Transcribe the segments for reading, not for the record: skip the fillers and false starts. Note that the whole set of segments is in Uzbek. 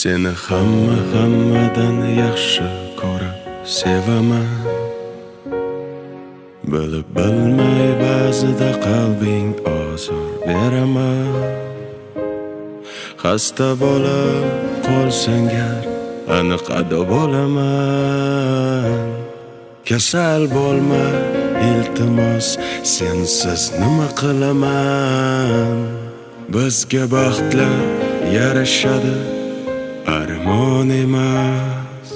Seni hammadan yaxshi ko'rib sevaman. Bilib bilmay ba'zida qalbing ozor beraman. Xasta bo'lib qolsang gar aniq ado bo'laman. Kasal bo'lma iltimos, sensiz nima qilaman. Bizga baxtlar yarashadi, armon emas.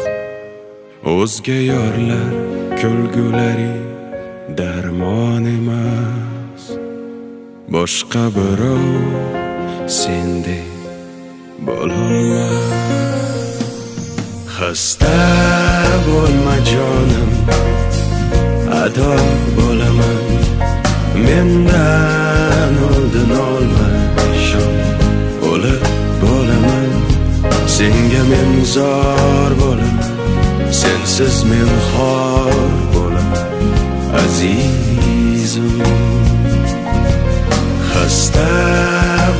O'zga yorlar kulgulari darmon emas. Boshqa birov sendek bo'lolmas. Xasta bo'lma jonim, ado bo'laman. Mendan oldin olma shon, o'lib bo'laman. Senga men zor bo'laman, sensiz men xor bo'laman. Azizim, xasta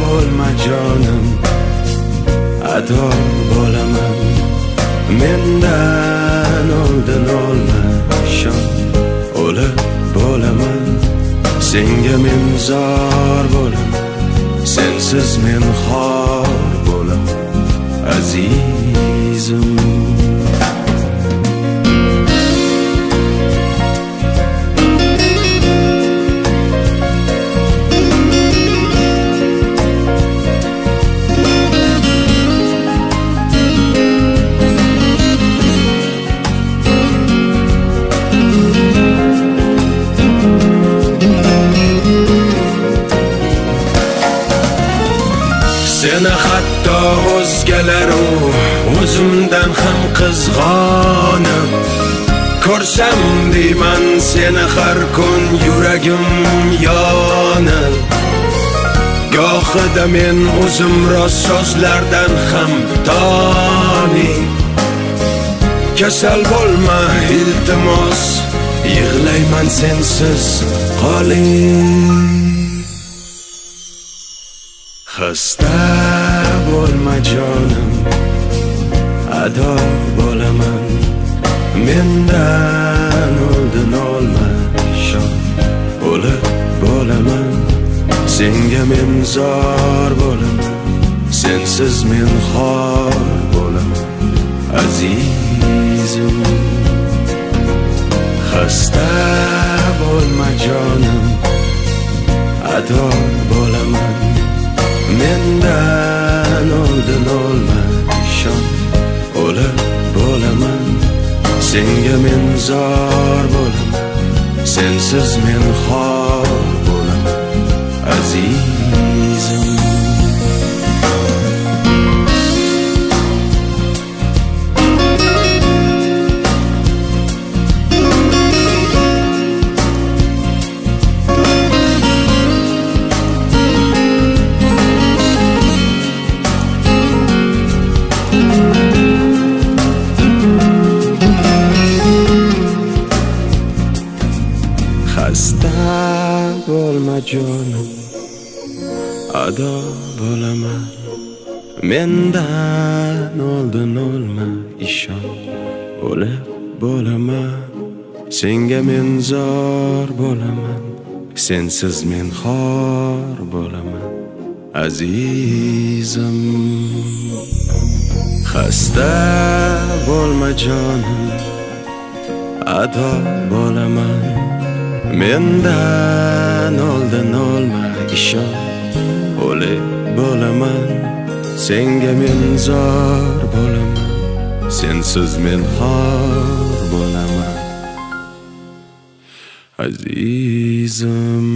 bo'lma jonim, ado bo'laman. Mendan oldin olma shon, o'lib bo'laman. Senga men zor bo'laman, sensiz men xor bo'laman. Azizim, seni hatto o'zgalaru o'zimdan ham qizg'onib ko'rsam deyman seni har kun yuragim yonib. Gohida men o'zim rost so'zlardan ham toni. Kasal bo'lma iltimos, yig'layman sensiz qoling. Xasta bo'lma jonim, ado bo'laman. Mendan oldin olma shon, o'lib bo'laman. Senga men zor bo'laman, sensiz men xor bo'laman. Azizim, xasta bo'lma jonim, ado bo'laman. Mendan oldin olma shon, o'lib bo'laman. Senga men zor bo'laman, sensiz men xor bo'laman. Azizim, xasta bo'lma jonim, ado bo'laman. Mendan oldin olma ishon, o'lib bo'laman. Senga men zor bo'laman, sensiz men xor bo'laman. Azizim, xasta bo'lma jonim, ado bo'laman. Mendan oldin olma ishon, o'lib bo'laman. Senga men zor bo'laman, sensiz men xor bo'laman. Azizim,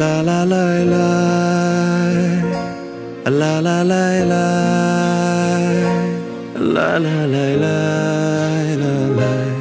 la la la la la la la la la la la la la la